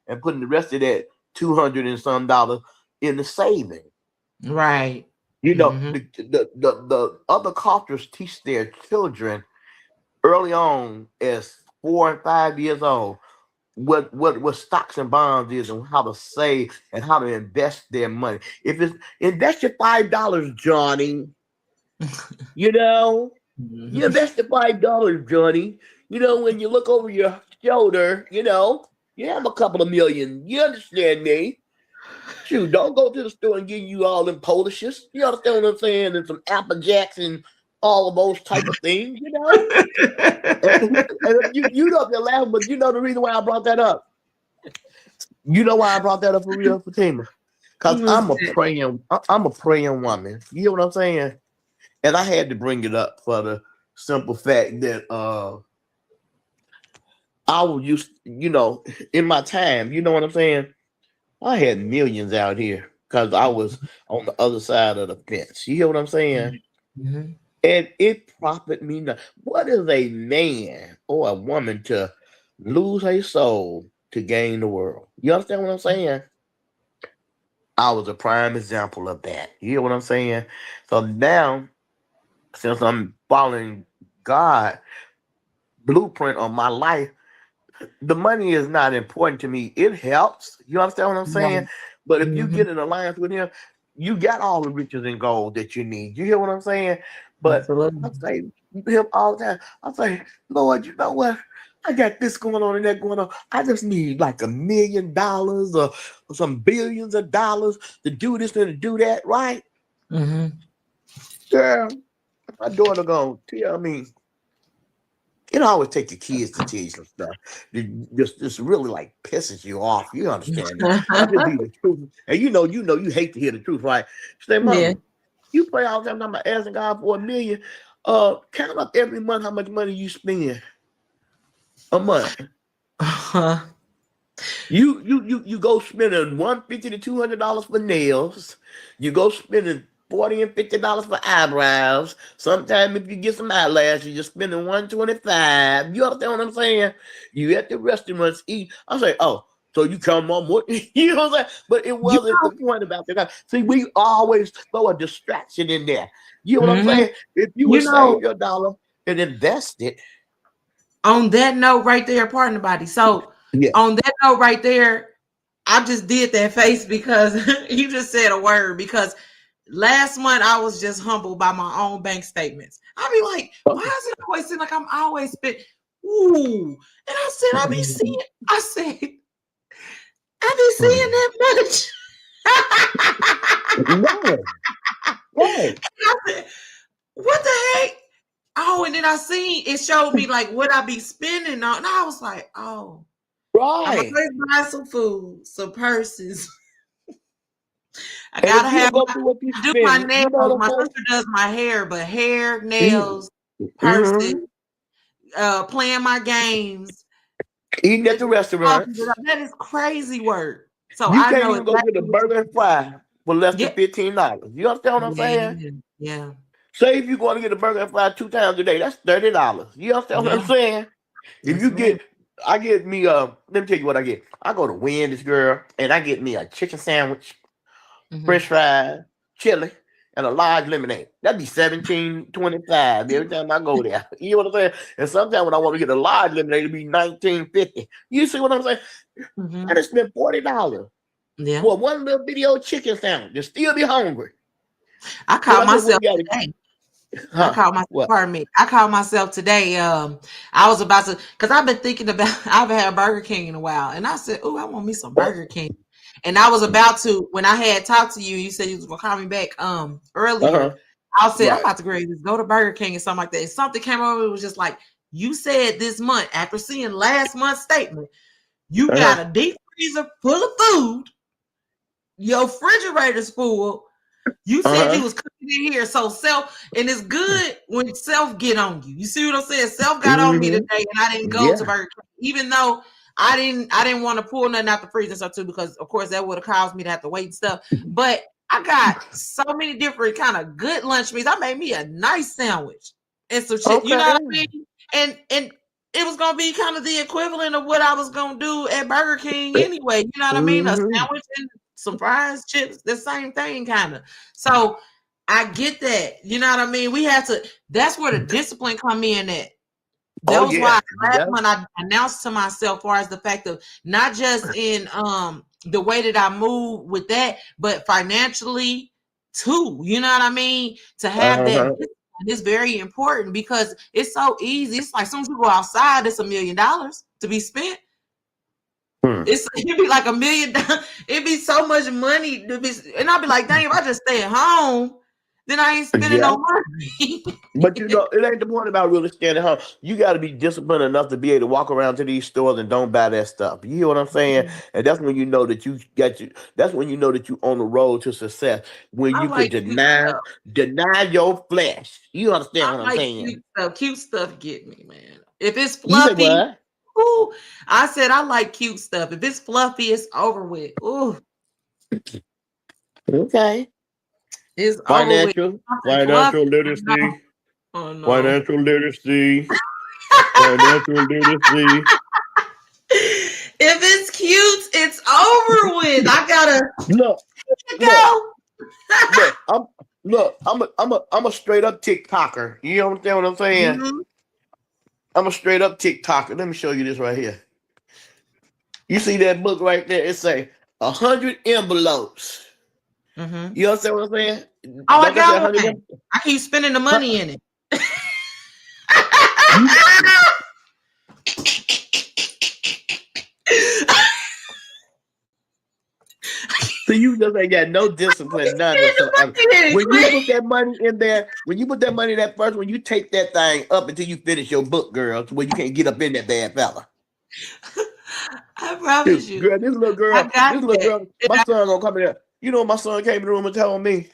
and putting the rest of that 200 and some dollars in the saving. Right. You know, Hmm. the other cultures teach their children early on as 4 and 5 years old what stocks and bonds is and how to save and how to invest their money. If it's invest your $5, Johnny, you know, you invest your $5, Johnny. You know, when you look over your shoulder, you have a couple of million. You understand me? Shoot, don't go to the store and give you all them polishes. You understand what I'm saying? And some Apple Jacks and all of those type of things, you know? And you know if you're laughing, but you know the reason why I brought that up. You know why I brought that up for real, Fatima? Because What's that? I'm a praying woman. You know what I'm saying? And I had to bring it up for the simple fact that I was used, in my time, you know what I'm saying? I had millions out here because I was on the other side of the fence. You hear what I'm saying? Mhm. And it profit me not. What is a man or a woman to lose a soul to gain the world? You understand what I'm saying? I was a prime example of that. You hear what I'm saying? So now, since I'm following God blueprint on my life, the money is not important to me. It helps. You understand what I'm saying? Right. But if you Mhm. get in alliance with him, you got all the riches and gold that you need. You hear what I'm saying? But Absolutely. I say to him all the time, I say, Lord, you know what? I got this going on and that going on. I just need like $1 million or some billions of dollars to do this and to do that, right? Hmm. Girl, my daughter gonna tell me, always take your kids to tell you some stuff. Just really like pisses you off. You understand me? I just be the truth. And you hate to hear the truth, right? Say, Yeah. mama, you pray all the time about asking God for $1 million. Count up every month how much money you spend a month. You go spending $150 to $200 for nails. You go spending $40 and $50 for eyebrows. Sometimes if you get some eyelashes, you're spending $125. You understand what I'm saying? You at the restaurants eat. I say, oh, so you come on more. You know what I'm saying? But it You wasn't the point about that. See, we always throw a distraction in there. You know what I'm know, saying? If you you would know, save your dollar and invest it, on that note right there, pardon the body. So yeah. on that note right there, I just did that face because you just said a word. Because last month I was just humbled by my own bank statements. I be like, why is it always seem like I'm always spent? Ooh, and I said, I be seeing. I said, I be seeing that much. Right, right. I said, what the heck? Oh, and then I seen it showed me like what I be spending on. And I was like, oh, I'm Right. always buying some food, some purses. I And if gotta you have go through what you do my spend, you know nails. what My I'm sister does my hair, but hair, saying? nails, purses, Mm-hmm. playing my games. Eating at the restaurants. That is crazy work. So You I can't know even go get exactly a what burger you and fry for less than yeah. $15. You understand what I'm saying? Yeah. Yeah. Say if you're going to get a burger and fry 2 times a day, that's $30. You understand what I'm Yeah. saying? If Yes, you ma'am. get, I get me let me tell you what I get. I go to Wendy's, girl, and I get me a chicken sandwich, Hmm. French fries, chili, and a large lemonade. That'd be 17.25 every time I go there. You know what I'm saying? And sometimes when I want to get a large lemonade, it'd be 19.50. You see what I'm saying? I Hmm. just spent $40 Yeah. for one little video chicken sandwich. You still be hungry. I Then caught I said, what myself you got? today. I Huh? called myself, What? pardon me. I called myself today. I was about to, because I've been thinking about, I haven't had Burger King in a while. And I said, oh, I want me some Burger King. And I was about to, when I had talked to you, you said you was going to call me back earlier. Uh-huh. I said, I'm Right. about to go to Burger King and something like that. And something came over, it was just like, you said this month, after seeing last month's statement, you Uh-huh. got a deep freezer full of food, your refrigerator's full. You said you Uh-huh. was cooking in here, so self, and it's good when self get on you. You see what I'm saying? Self got on me Mm-hmm. today, and I didn't go to Yeah. Burger King, even though I didn't want to pull nothing out the freezer and stuff too, because of course that would have caused me to have to wait and stuff. But I got so many different kind of good lunch meats. I made me a nice sandwich and some shit. You know Okay. what I mean? And it was gonna be kind of the equivalent of what I was gonna do at Burger King anyway. You know what I mean? A Mm-hmm. sandwich and some fries, chips, the same thing, kind of. So I get that. You know what I mean? We have to. That's where the discipline come in. That Oh was why yeah. last That, month I announced to myself, far as the fact of not just in the way that I move with that, but financially too. You know what I mean? To have that uh-huh. discipline is very important because it's so easy. It's like as soon as you go outside, it's $1,000,000 to be spent. Hmm. It'd be like $1,000,000. It'd be so much money to be, and I'll be like, dang, if I just stay at home, then I ain't spending Yeah. no money. But you know, it ain't the point about really staying at home. You got to be disciplined enough to be able to walk around to these stores and don't buy that stuff. You hear what I'm saying? And that's when you know that you got you. That's when you know that you on the road to success. When I you can like cute stuff. deny your flesh. You understand what I I'm like cute saying? stuff. Cute stuff get me, man. If it's You say fluffy, what? ooh, I said I like cute stuff. If it's fluffy, it's over with. Ooh, Okay. it's over with. Financial, Something fluffy. financial No, literacy, oh no. financial literacy, financial literacy. If it's cute, it's over with. I gotta Look, look. go. Look, I'm a straight up TikToker. You understand what I'm saying? Mhm, I'm a straight up TikToker. Let me show you this right here. You see that book right there? It say 100 envelopes. mhm. You understand what I'm saying? Oh, I Don't that say got 100? one. I keep spending the money in it. You so you just ain't got no discipline, none Spending the whatsoever. money in it, When you Queen. put that money in there, when you put that money in that first one, you take that thing up until you finish your book, girl, to where you can't get up in that bad fella. I promise Dude, you, girl, I got this little that. girl, my son gonna come in there. You know, my son came in the room and told me,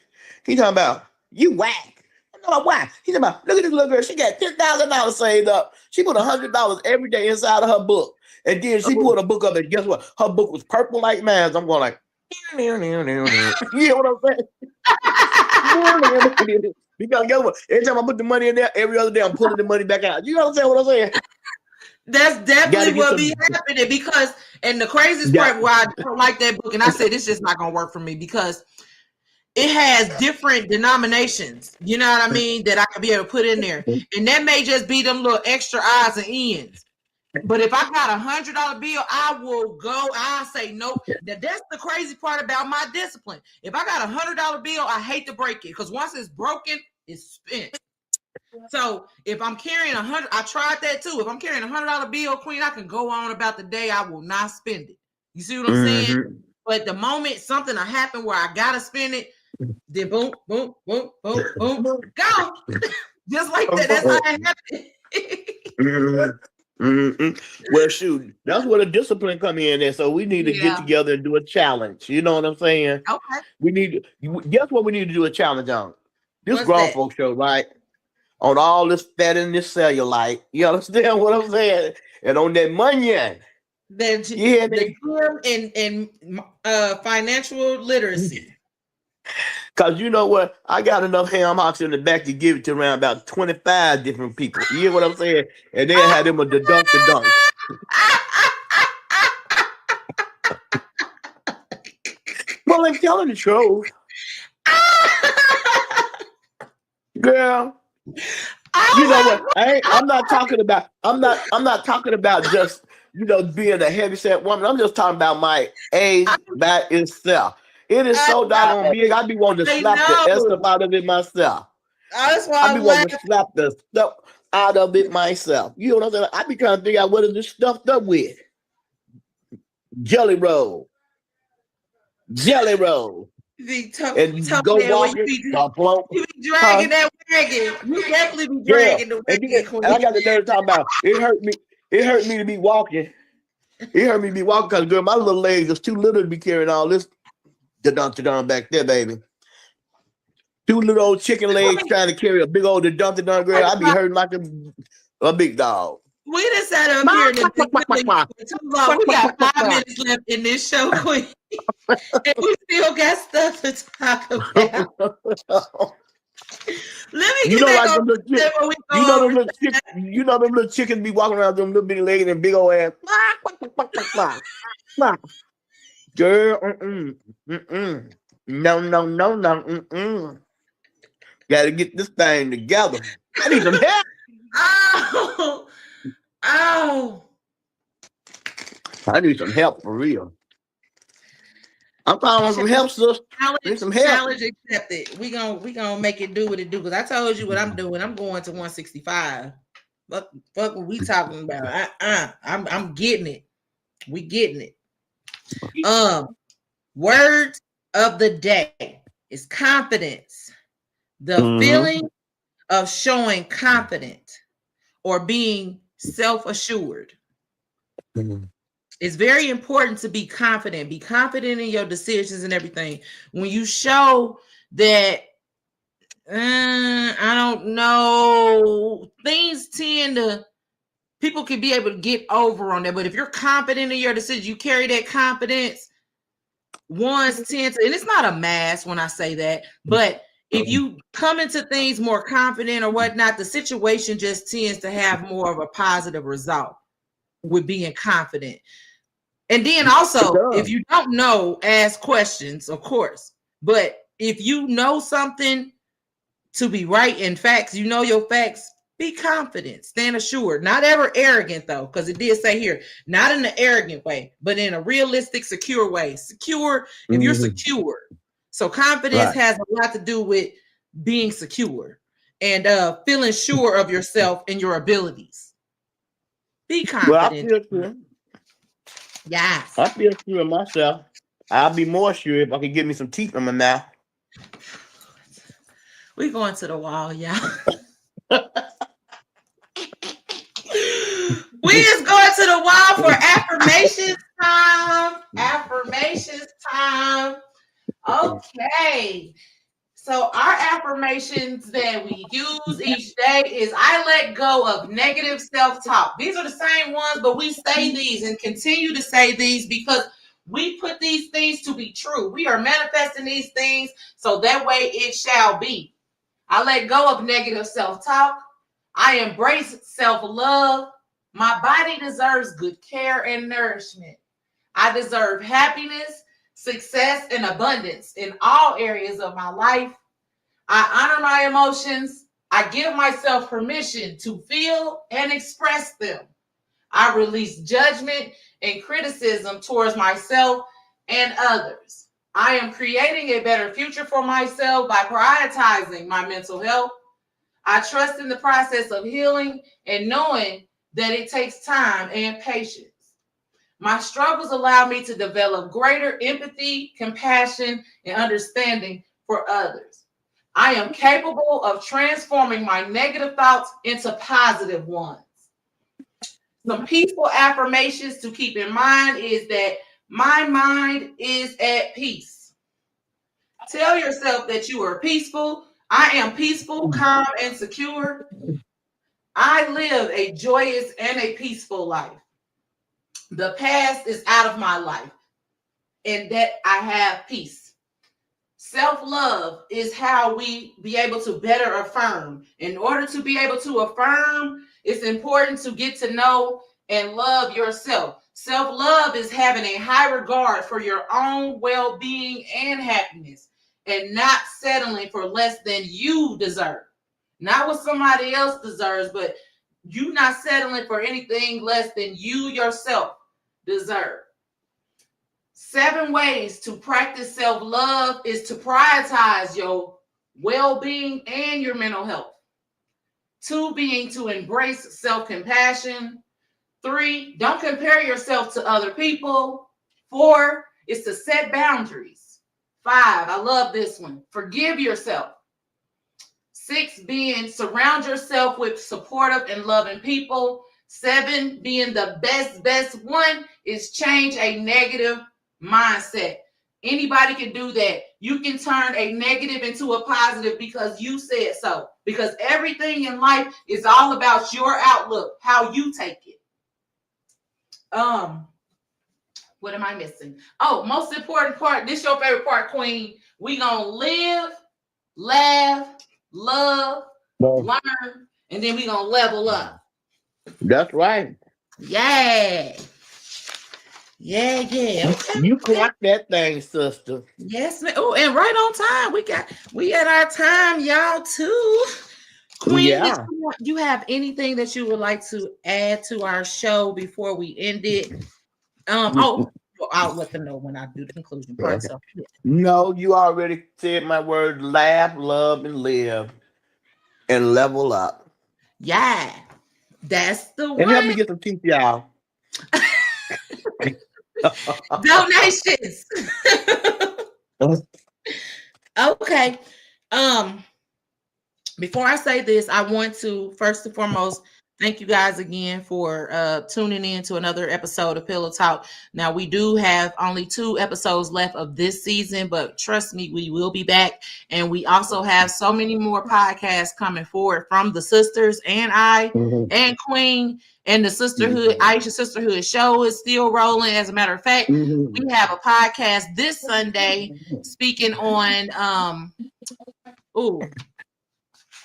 he talking about you whack. I'm not whack. He talking about look at this little girl. She got $10,000 saved up. She put $100 every day inside of her book, and then she Oh, pulled a book up. And guess what? Her book was purple like mine. I'm going like, you know what I'm saying? Because guess what? Every time I put the money in there, every other day I'm pulling the money back out. You understand what I'm saying? that's Got to definitely get what be some. happening because, and the craziest Got. part why I don't like that book, and I said it's just not gonna work for me because it has different denominations. You know what I mean? That I could be able to put in there, and that may just be them little extra odds and ends. But if I got $100 bill, I will go. I say nope. That's the crazy part about my discipline. If I got $100 bill, I hate to break it because once it's broken, it's spent. So if I'm carrying 100, I tried that too. If I'm carrying $100 bill, Queen, I can go on about the day. I will not spend it. You see what I'm saying? Mm-hmm. But the moment something happen where I gotta spend it, then boom, boom, boom, boom, boom, go. Just like that. That's how it happened. Mm-hmm. Mm-hmm. Well, shoot, that's where the discipline come in. And so we need to get Yeah. together and do a challenge. You know what I'm saying? Okay. We need guess what we need to do a challenge on? This What's grown that? folk show, right? On all this fat and this cellulite. You understand what I'm saying? And on that money. The You hear the me? gym and financial literacy. Cause you know what? I got enough ham hocks in the back to give it to around about 25 different people. You hear what I'm saying? And they had them a dunk the dunk. Well, I'm telling the truth, girl. You know Oh what? I'm not talking about. I'm not talking about just being a heavy set woman. I'm just talking about my age by itself. It is I so doggone know. big. I be wanting to I slap the S know. up out of it myself. That's why I be I'm wanting laughing. to slap the stuff out of it myself. You know what I'm saying? I be trying to figure out what is this stuffed up with. Jelly roll, jelly roll, You and told go that when walking. you be Huh? dragging that wagon. You definitely be Girl, dragging the and, wagon, and I Queen. got the nerve talking about it hurt me. It hurt me to be walking. It hurt me to be walking because girl, my little legs is too little to be carrying all this da-dun back there, baby. Two little old chicken legs trying to carry a big old da-dun girl. I be hurting like a big dog. We just sat up here and been killing you for too long. We got 5 minutes left in this show, Queen, and we still got stuff to talk about. Let me You get know, back like on them little that when we you know go them over. little you know them little chickens be walking around them little bitty legs and big old ass. Girl, no. Got to get this thing together. I need some help. Oh, oh. I need some help for real. I'm calling some help, sis. Need some help. Challenge accepted. We gonna make it do what it do. Because I told you what I'm doing. I'm going to 165. Fuck what we talking about. I'm getting it. We getting it. Word of the day is confidence. The feeling of showing confident or being self-assured. It's very important to be confident. Be confident in your decisions and everything. When you show that, I don't know, things tend to, people can be able to get over on that. But if you're confident in your decisions, you carry that confidence. Ones tend to, and it's not a mask when I say that, but if you come into things more confident or whatnot, the situation just tends to have more of a positive result with being confident. And then also, if you don't know, ask questions, of course. But if you know something to be right in facts, you know your facts, be confident, stand assured, not ever arrogant though, because it did say here, not in an arrogant way, but in a realistic, secure way. Secure, if you're secure. So confidence has a lot to do with being secure and feeling sure of yourself and your abilities. Be confident. Well, I feel sure. Yes. I feel sure of myself. I'll be more sure if I can get me some teeth in my mouth. We going to the wall, y'all. We is going to the wall for affirmations time. Affirmations time. Okay. So our affirmations that we use each day is I let go of negative self-talk. These are the same ones, but we say these and continue to say these because we put these things to be true. We are manifesting these things so that way it shall be. I let go of negative self-talk. I embrace self-love. My body deserves good care and nourishment. I deserve happiness, success, and abundance in all areas of my life. I honor my emotions. I give myself permission to feel and express them. I release judgment and criticism towards myself and others. I am creating a better future for myself by prioritizing my mental health. I trust in the process of healing and knowing that it takes time and patience. My struggles allow me to develop greater empathy, compassion, and understanding for others. I am capable of transforming my negative thoughts into positive ones. Some peaceful affirmations to keep in mind is that my mind is at peace. Tell yourself that you are peaceful. I am peaceful, calm, and secure. I live a joyous and a peaceful life. The past is out of my life, and that I have peace. Self-love is how we be able to better affirm. In order to be able to affirm, it's important to get to know and love yourself. Self-love is having a high regard for your own well-being and happiness and not settling for less than you deserve. Not what somebody else deserves, but you not settling for anything less than you yourself deserve. 7 ways to practice self-love is to prioritize your well-being, and your mental health. 2 being to embrace self-compassion. 3, don't compare yourself to other people. 4 is to set boundaries. 5, I love this one, forgive yourself. 6 being surround yourself with supportive and loving people. 7 being the best one is change a negative mindset. Anybody can do that. You can turn a negative into a positive because you said so. Because everything in life is all about your outlook, how you take it. What am I missing? Oh, most important part. This your favorite part, Queen. We gonna live, laugh, love, learn, and then we gonna level up. That's right. Yeah. Okay. You clock that thing, sister. Yes, man. Oh, and right on time. We at our time, y'all, too. Queen, Yeah. you have anything that you would like to add to our show before we end it? I'll let them know when I do the conclusion part. Okay. So yeah. No, you already said my word. Laugh, love, and live, and level up. Yeah, that's the And help me one. get some teeth, y'all. Donations. Okay. Before I say this, I want to first and foremost thank you guys again for tuning in to another episode of Pillow Talk. Now, we do have only 2 episodes left of this season, but trust me, we will be back. And we also have so many more podcasts coming forward from the sisters and I and Queen and the sisterhood. Aisha Sisterhood show is still rolling. As a matter of fact, we have a podcast this Sunday speaking on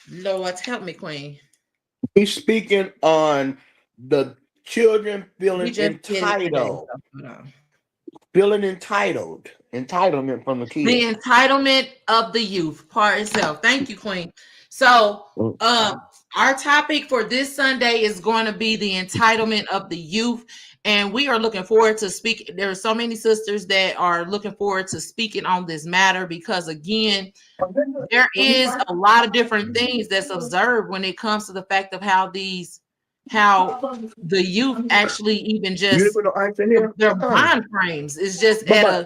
Lord, help me, Queen. He's speaking on the children feeling entitled. Entitlement from the kids. The entitlement of the youth part itself. Thank you, Queen. So our topic for this Sunday is going to be the entitlement of the youth. And we are looking forward to speak. There are so many sisters that are looking forward to speaking on this matter because, again, there is a lot of different things that's observed when it comes to the fact of how the youth actually even just their mind frames is just so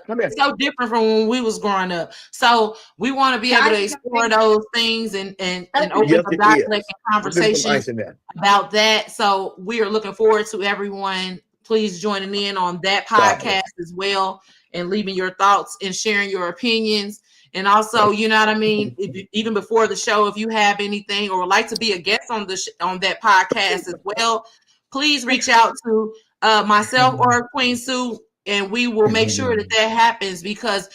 different from when we was growing up. So we want to be able to explore those things and open up dialect conversations about that. So we are looking forward to everyone please joining in on that podcast as well and leaving your thoughts and sharing your opinions. And also, you know what I mean? Even before the show, if you have anything or would like to be a guest on on that podcast as well, please reach out to myself or Queen Sue, and we will make sure that happens because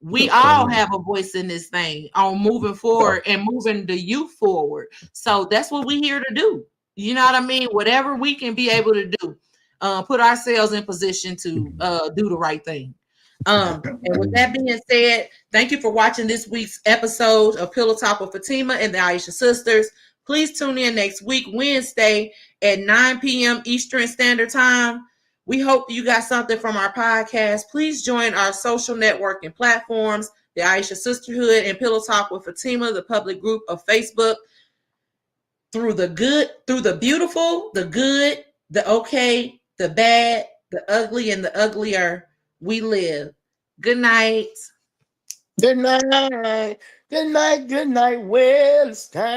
we all have a voice in this thing on moving forward and moving the youth forward. So that's what we're here to do. You know what I mean? Whatever we can be able to do, put ourselves in position to do the right thing. And with that being said, thank you for watching this week's episode of Pillow Talk with Fatima and the Aisha Sisters. Please tune in next week, Wednesday at 9 p.m. Eastern Standard Time. We hope you got something from our podcast. Please join our social networking platforms, the Aisha Sisterhood and Pillow Talk with Fatima, the public group of Facebook. Through the good, through the beautiful, the good, the okay, the bad, the ugly, and the uglier, we live. Good night. Good night. Good night. Good night. Well, it's time.